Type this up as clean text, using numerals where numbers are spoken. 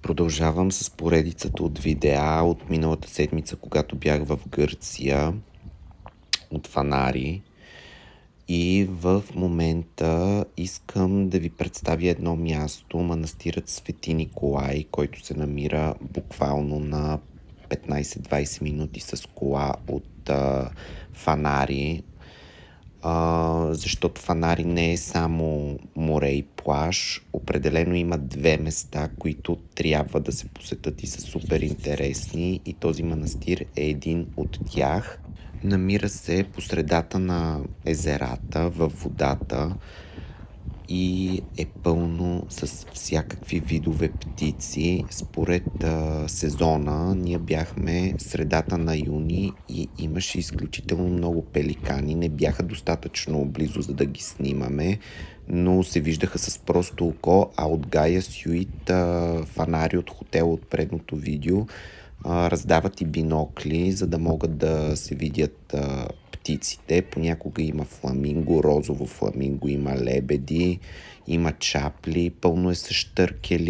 Продължавам с поредицата от видеа от миналата седмица, когато бях в Гърция от Фанари. И в момента искам да ви представя едно място, манастирът Свети Николай, който се намира буквално на 15-20 минути с кола от Фанари. Защото Фанари не е само море и плаж. Определено има две места, които трябва да се посетят и са супер интересни, и този манастир е един от тях. Намира се по средата на езерата, във водата, и е пълно с всякакви видове птици. Според сезона ние бяхме средата на юни и имаше изключително много пеликани. Не бяха достатъчно близо, за да ги снимаме, но се виждаха с просто око, а от Гая Сюит, Фанари от хотела от предното видео, раздават и бинокли, за да могат да се видят птиците. Понякога има фламинго, розово фламинго, има лебеди, има чапли, пълно е с щъркели.